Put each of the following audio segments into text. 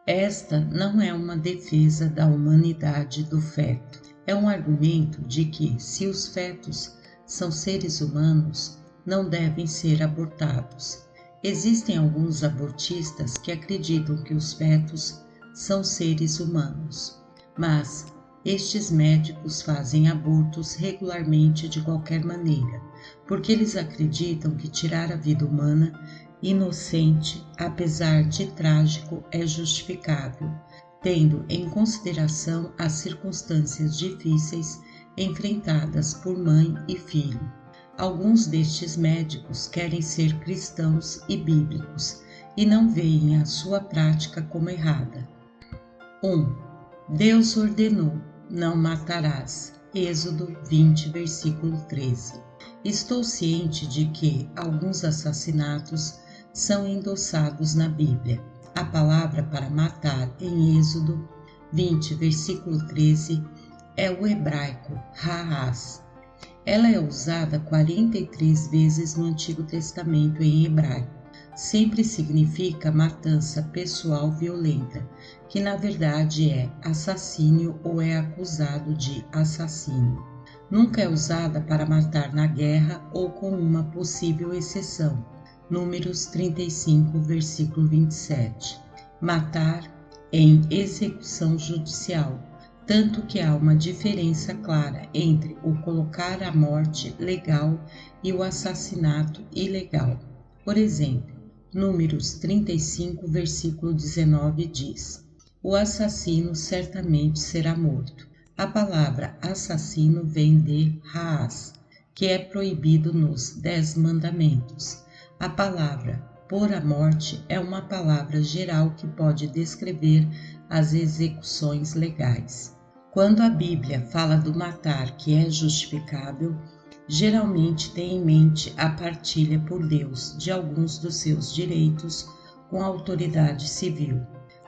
Esta não é uma defesa da humanidade do feto. É um argumento de que, se os fetos são seres humanos, não devem ser abortados. Existem alguns abortistas que acreditam que os fetos são seres humanos, mas estes médicos fazem abortos regularmente de qualquer maneira, porque eles acreditam que tirar a vida humana inocente, apesar de trágico, é justificável, tendo em consideração as circunstâncias difíceis enfrentadas por mãe e filho. Alguns destes médicos querem ser cristãos e bíblicos e não veem a sua prática como errada. 1. Deus ordenou: não matarás. Êxodo 20, versículo 13. Estou ciente de que alguns assassinatos são endossados na Bíblia. A palavra para matar em Êxodo 20, versículo 13, é o hebraico ha'as. Ela é usada 43 vezes no Antigo Testamento em hebraico. Sempre significa matança pessoal violenta, que na verdade é assassínio ou é acusado de assassínio. Nunca é usada para matar na guerra ou com uma possível exceção. Números 35, versículo 27. Matar em execução judicial, tanto que há uma diferença clara entre o colocar à morte legal e o assassinato ilegal. Por exemplo, Números 35, versículo 19 diz: o assassino certamente será morto. A palavra assassino vem de ha'as, que é proibido nos 10 mandamentos. A palavra pôr à morte é uma palavra geral que pode descrever as execuções legais. Quando a Bíblia fala do matar que é justificável, geralmente tem em mente a partilha por Deus de alguns dos seus direitos com a autoridade civil.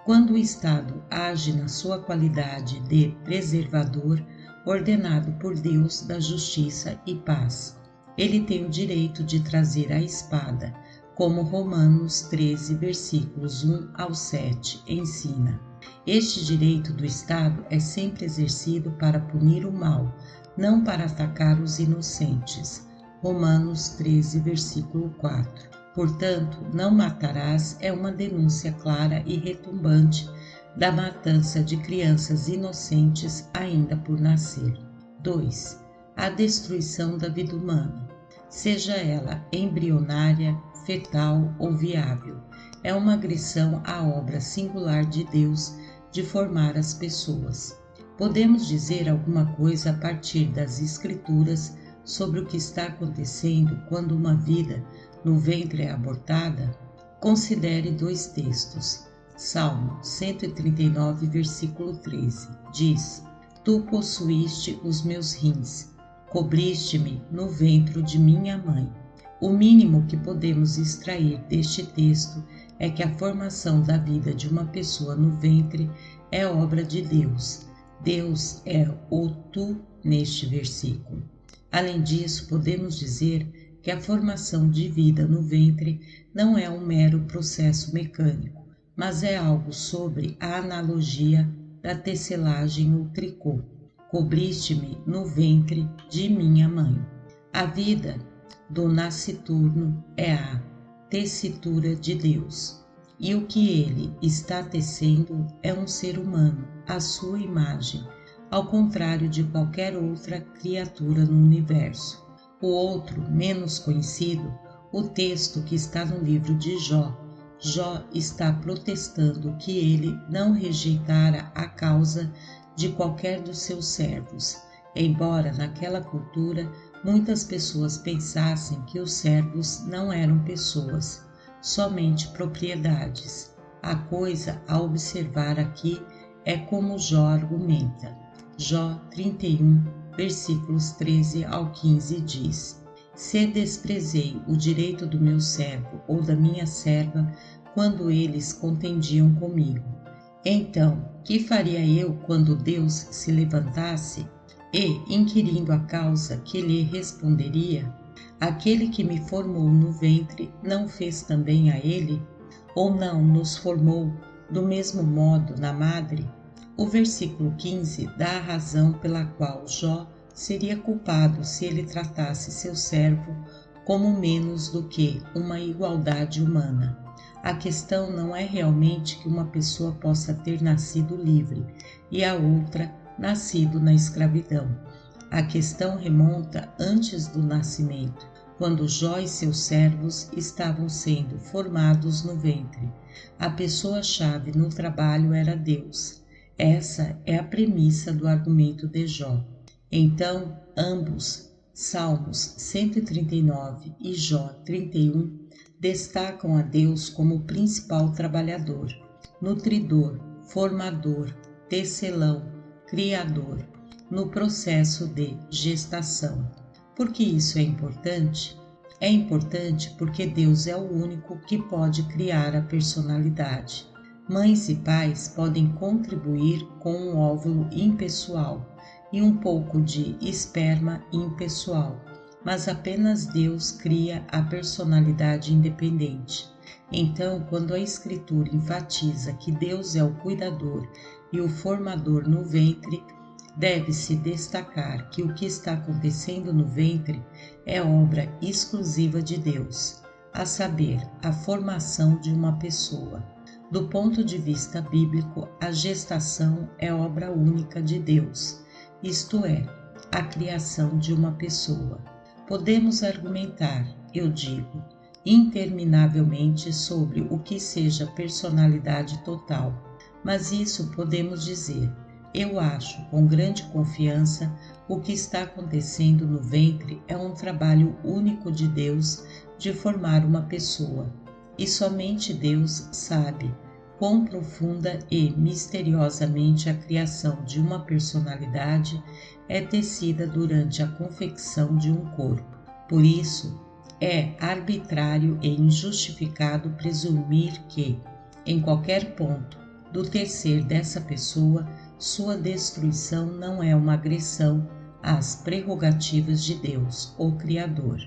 Quando o Estado age na sua qualidade de preservador, ordenado por Deus da justiça e paz, ele tem o direito de trazer a espada, como Romanos 13, versículos 1 ao 7 ensina. Este direito do Estado é sempre exercido para punir o mal, não para atacar os inocentes. Romanos 13, versículo 4. Portanto, não matarás é uma denúncia clara e retumbante da matança de crianças inocentes ainda por nascer. 2. A destruição da vida humana, seja ela embrionária, fetal ou viável, é uma agressão à obra singular de Deus de formar as pessoas. Podemos dizer alguma coisa a partir das Escrituras sobre o que está acontecendo quando uma vida no ventre é abortada? Considere 2 textos. Salmo 139, versículo 13, diz: tu possuíste os meus rins, cobriste-me no ventre de minha mãe. O mínimo que podemos extrair deste texto é que a formação da vida de uma pessoa no ventre é obra de Deus. Deus é o tu neste versículo. Além disso, podemos dizer que a formação de vida no ventre não é um mero processo mecânico, mas é algo sobre a analogia da tecelagem ou tricô. Cobriste-me no ventre de minha mãe. A vida do nasciturno é a tessitura de Deus, e o que ele está tecendo é um ser humano, à sua imagem, ao contrário de qualquer outra criatura no universo. O outro, menos conhecido, o texto que está no livro de Jó. Jó está protestando que ele não rejeitara a causa de qualquer dos seus servos, embora naquela cultura muitas pessoas pensassem que os servos não eram pessoas, somente propriedades. A coisa a observar aqui é como Jó argumenta. Jó 31, versículos 13 ao 15 diz: se desprezei o direito do meu servo ou da minha serva quando eles contendiam comigo, então que faria eu quando Deus se levantasse? E, inquirindo a causa, que lhe responderia: aquele que me formou no ventre não fez também a ele? Ou não nos formou Do mesmo modo, na madre, o versículo 15 dá a razão pela qual Jó seria culpado se ele tratasse seu servo como menos do que uma igualdade humana. A questão não é realmente que uma pessoa possa ter nascido livre e a outra nascido na escravidão. A questão remonta antes do nascimento, quando Jó e seus servos estavam sendo formados no ventre. A pessoa-chave no trabalho era Deus. Essa é a premissa do argumento de Jó. Então, ambos, Salmos 139 e Jó 31, destacam a Deus como o principal trabalhador, nutridor, formador, tecelão, criador, no processo de gestação. Por que isso é importante? É importante porque Deus é o único que pode criar a personalidade. Mães e pais podem contribuir com um óvulo impessoal e um pouco de esperma impessoal, mas apenas Deus cria a personalidade independente. Então, quando a Escritura enfatiza que Deus é o cuidador e o formador no ventre, deve-se destacar que o que está acontecendo no ventre é obra exclusiva de Deus, a saber, a formação de uma pessoa. Do ponto de vista bíblico, a gestação é obra única de Deus, isto é, a criação de uma pessoa. Podemos argumentar, eu digo, interminavelmente sobre o que seja personalidade total, mas isso podemos dizer. Eu acho, com grande confiança, o que está acontecendo no ventre é um trabalho único de Deus de formar uma pessoa, e somente Deus sabe quão profunda e misteriosamente a criação de uma personalidade é tecida durante a confecção de um corpo. Por isso, é arbitrário e injustificado presumir que, em qualquer ponto do tecer dessa pessoa, sua destruição não é uma agressão às prerrogativas de Deus, o Criador.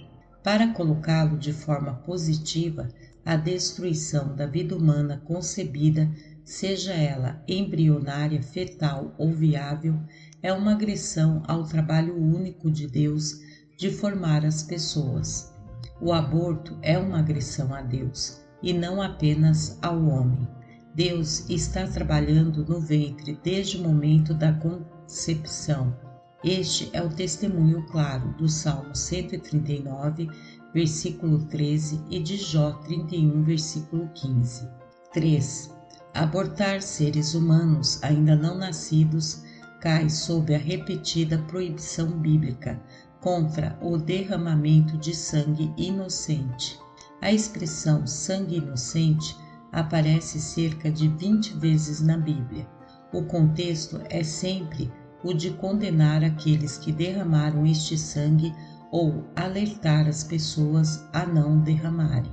Para colocá-lo de forma positiva, a destruição da vida humana concebida, seja ela embrionária, fetal ou viável, é uma agressão ao trabalho único de Deus de formar as pessoas. O aborto é uma agressão a Deus e não apenas ao homem. Deus está trabalhando no ventre desde o momento da concepção. Este é o testemunho claro do Salmo 139, versículo 13 e de Jó 31, versículo 15. 3. Abortar seres humanos ainda não nascidos cai sob a repetida proibição bíblica contra o derramamento de sangue inocente. A expressão sangue inocente aparece cerca de 20 vezes na Bíblia. O contexto é sempre o de condenar aqueles que derramaram este sangue ou alertar as pessoas a não derramarem.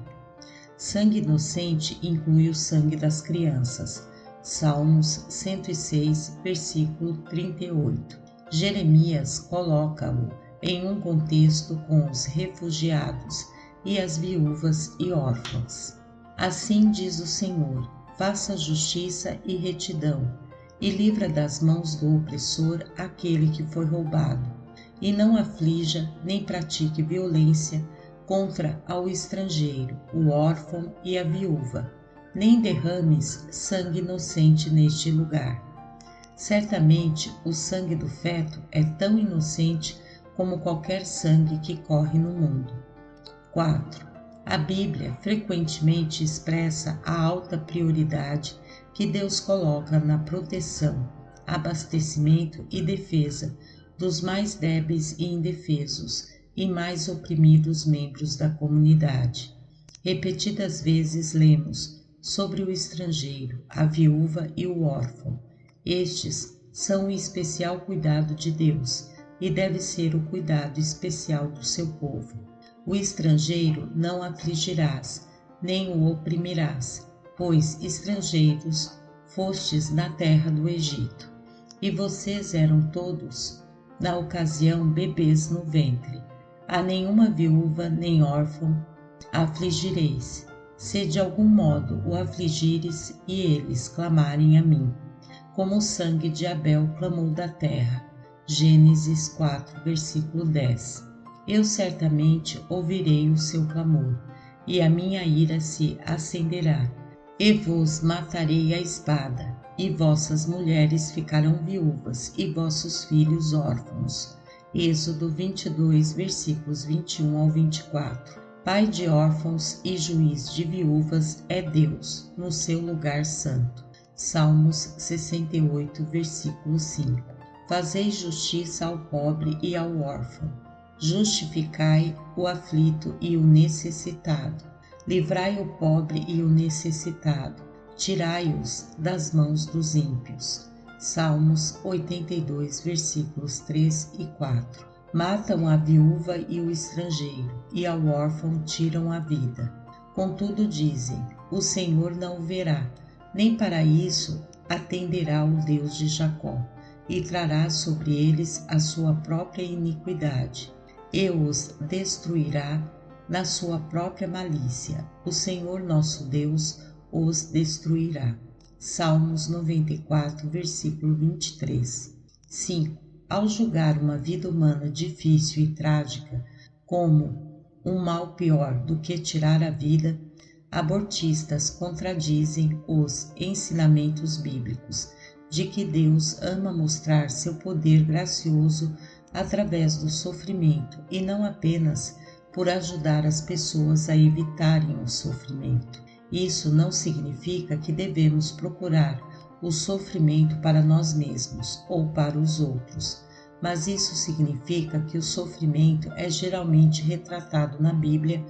Sangue inocente inclui o sangue das crianças. Salmos 106, versículo 38. Jeremias coloca-o em um contexto com os refugiados e as viúvas e órfãos. Assim diz o Senhor, faça justiça e retidão, e livra das mãos do opressor aquele que foi roubado, e não aflija nem pratique violência contra ao estrangeiro, o órfão e a viúva, nem derrames sangue inocente neste lugar. Certamente o sangue do feto é tão inocente como qualquer sangue que corre no mundo. 4. A Bíblia frequentemente expressa a alta prioridade que Deus coloca na proteção, abastecimento e defesa dos mais débeis e indefesos e mais oprimidos membros da comunidade. Repetidas vezes lemos sobre o estrangeiro, a viúva e o órfão. Estes são o especial cuidado de Deus e deve ser o cuidado especial do seu povo. O estrangeiro não afligirás, nem o oprimirás, pois estrangeiros fostes na terra do Egito. E vocês eram todos, na ocasião, bebês no ventre. A nenhuma viúva nem órfão afligireis, se de algum modo o afligires e eles clamarem a mim, como o sangue de Abel clamou da terra. Gênesis 4, versículo 10. Eu certamente ouvirei o seu clamor, e a minha ira se acenderá, e vos matarei a espada, e vossas mulheres ficarão viúvas, e vossos filhos órfãos. Êxodo 22, versículos 21 ao 24. Pai de órfãos e juiz de viúvas é Deus, no seu lugar santo. Salmos 68, versículo 5. Fazei justiça ao pobre e ao órfão. Justificai o aflito e o necessitado. Livrai o pobre e o necessitado. Tirai-os das mãos dos ímpios. Salmos 82, versículos 3 e 4. Matam a viúva e o estrangeiro, e ao órfão tiram a vida. Contudo dizem, o Senhor não o verá, nem para isso atenderá o Deus de Jacó, e trará sobre eles a sua própria iniquidade, e os destruirá na sua própria malícia. O Senhor nosso Deus os destruirá. Salmos 94, versículo 23. 5. Ao julgar uma vida humana difícil e trágica como um mal pior do que tirar a vida, abortistas contradizem os ensinamentos bíblicos de que Deus ama mostrar seu poder gracioso através do sofrimento e não apenas por ajudar as pessoas a evitarem o sofrimento. Isso não significa que devemos procurar o sofrimento para nós mesmos ou para os outros, mas isso significa que o sofrimento é geralmente retratado na Bíblia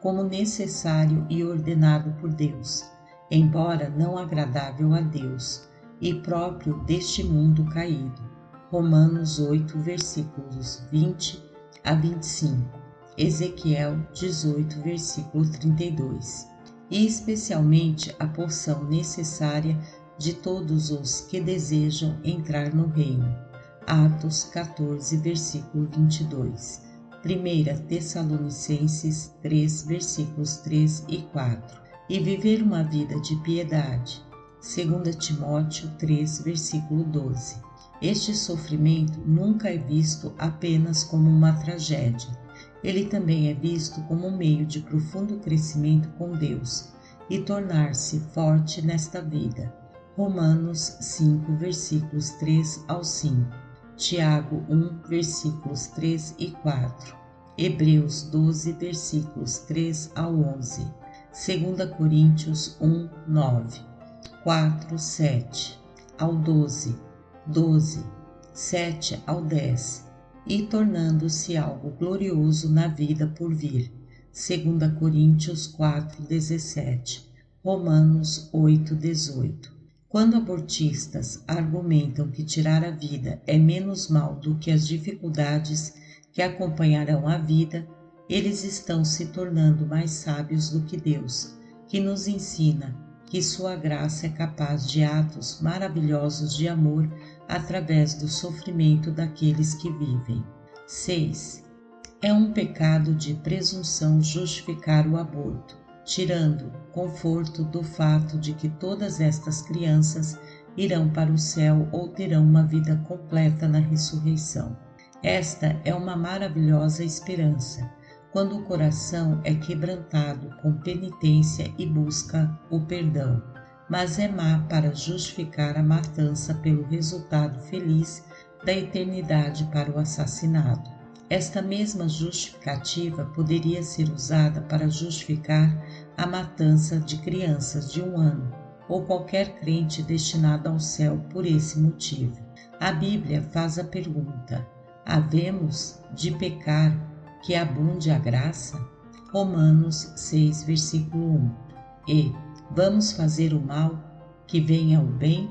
como necessário e ordenado por Deus, embora não agradável a Deus e próprio deste mundo caído. Romanos 8, versículos 20 a 25, Ezequiel 18, versículo 32, e especialmente a porção necessária de todos os que desejam entrar no reino. Atos 14, versículo 22. 1 Tessalonicenses 3, versículos 3 e 4. E viver uma vida de piedade. 2 Timóteo 3, versículo 12. Este sofrimento nunca é visto apenas como uma tragédia. Ele também é visto como um meio de profundo crescimento com Deus e tornar-se forte nesta vida. Romanos 5, versículos 3 ao 5. Tiago 1, versículos 3 e 4. Hebreus 12, versículos 3 ao 11. 2 Coríntios 1, 9. 4, 7 ao 12. 12, 7 ao 10. E tornando-se algo glorioso na vida por vir. 2 Coríntios 4, 17. Romanos 8, 18. Quando abortistas argumentam que tirar a vida é menos mal do que as dificuldades que acompanharão a vida, eles estão se tornando mais sábios do que Deus, que nos ensina que sua graça é capaz de atos maravilhosos de amor através do sofrimento daqueles que vivem. 6. É um pecado de presunção justificar o aborto, tirando conforto do fato de que todas estas crianças irão para o céu ou terão uma vida completa na ressurreição. Esta é uma maravilhosa esperança, quando o coração é quebrantado com penitência e busca o perdão, mas é má para justificar a matança pelo resultado feliz da eternidade para o assassinado. Esta mesma justificativa poderia ser usada para justificar a matança de crianças de 1 ano ou qualquer crente destinado ao céu por esse motivo. A Bíblia faz a pergunta: havemos de pecar que abunde a graça? Romanos 6, versículo 1. E vamos fazer o mal que venha o bem?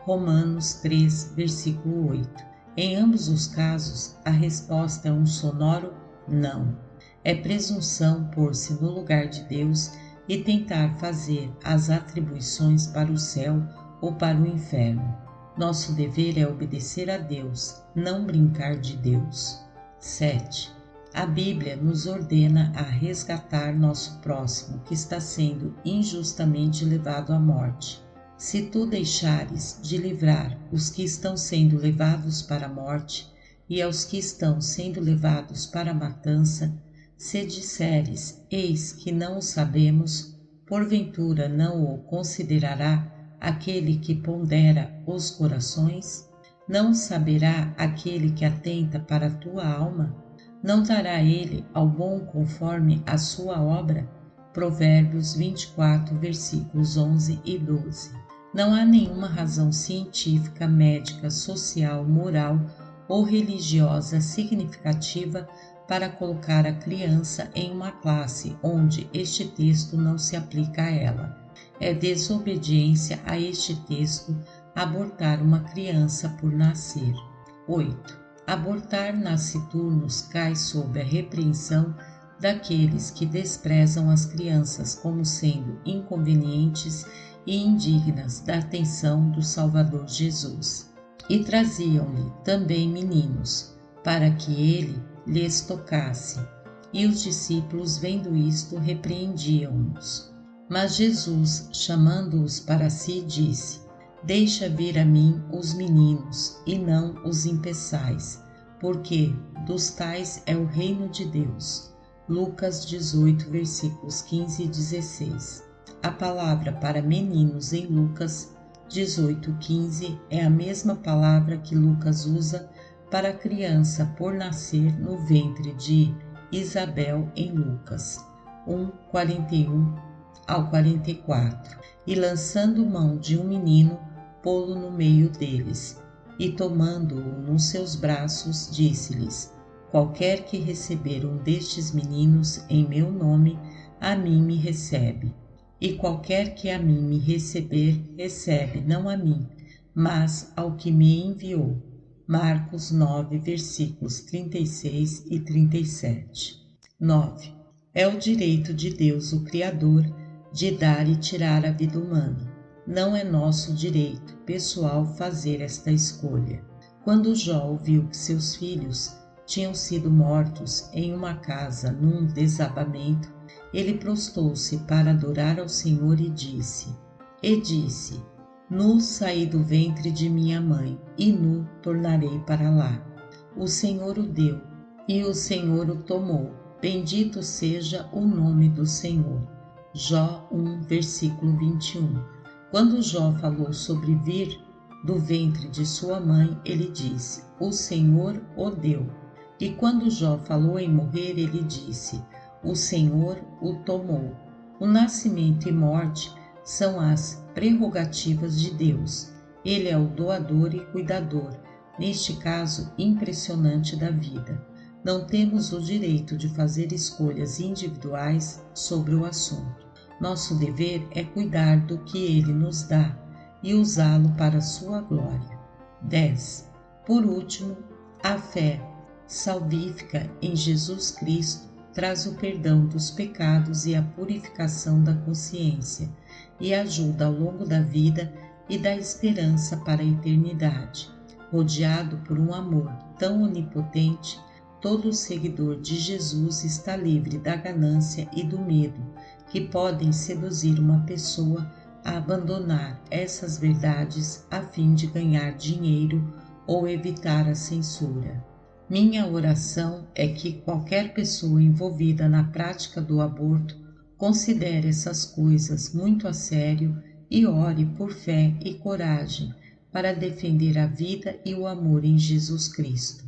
Romanos 3, versículo 8. Em ambos os casos, a resposta é um sonoro não. É presunção pôr-se no lugar de Deus e tentar fazer as atribuições para o céu ou para o inferno. Nosso dever é obedecer a Deus, não brincar de Deus. 7. A Bíblia nos ordena a resgatar nosso próximo que está sendo injustamente levado à morte. Se tu deixares de livrar os que estão sendo levados para a morte e aos que estão sendo levados para a matança, se disseres, eis que não o sabemos, porventura não o considerará aquele que pondera os corações? Não saberá aquele que atenta para a tua alma? Não dará ele ao bom conforme a sua obra? Provérbios 24, versículos 11 e 12. Não há nenhuma razão científica, médica, social, moral ou religiosa significativa para colocar a criança em uma classe onde este texto não se aplica a ela. É desobediência a este texto abortar uma criança por nascer. 8. Abortar nasciturnos cai sob a repreensão daqueles que desprezam as crianças como sendo inconvenientes e indignas da atenção do Salvador Jesus. E traziam-lhe também meninos, para que ele lhes tocasse. E os discípulos, vendo isto, repreendiam-nos. Mas Jesus, chamando-os para si, disse: Deixa vir a mim os meninos, e não os impeçais, porque dos tais é o reino de Deus. Lucas 18, versículos 15 e 16. A palavra para meninos em Lucas 18:15 é a mesma palavra que Lucas usa para a criança por nascer no ventre de Isabel em Lucas 1:41 ao 44. E lançando mão de um menino, pô-lo no meio deles, e tomando-o nos seus braços, disse-lhes: Qualquer que receber um destes meninos em meu nome, a mim me recebe. E qualquer que a mim me receber, recebe não a mim, mas ao que me enviou. Marcos 9, versículos 36 e 37. 9. É o direito de Deus, o Criador, de dar e tirar a vida humana. Não é nosso direito pessoal fazer esta escolha. Quando Jó ouviu que seus filhos tinham sido mortos em uma casa num desabamento, ele prostou-se para adorar ao Senhor e disse: Nu saí do ventre de minha mãe, e nu tornarei para lá. O Senhor o deu, e o Senhor o tomou. Bendito seja o nome do Senhor. Jó 1, versículo 21. Quando Jó falou sobre vir do ventre de sua mãe, ele disse: O Senhor o deu. E quando Jó falou em morrer, ele disse: O Senhor o tomou. O nascimento e morte são as prerrogativas de Deus. Ele é o doador e cuidador, neste caso impressionante da vida. Não temos o direito de fazer escolhas individuais sobre o assunto. Nosso dever é cuidar do que Ele nos dá e usá-lo para a sua glória. 10. Por último, a fé salvífica em Jesus Cristo traz o perdão dos pecados e a purificação da consciência e ajuda ao longo da vida e dá esperança para a eternidade. Rodeado por um amor tão onipotente, todo seguidor de Jesus está livre da ganância e do medo, que podem seduzir uma pessoa a abandonar essas verdades a fim de ganhar dinheiro ou evitar a censura. Minha oração é que qualquer pessoa envolvida na prática do aborto considere essas coisas muito a sério e ore por fé e coragem para defender a vida e o amor em Jesus Cristo.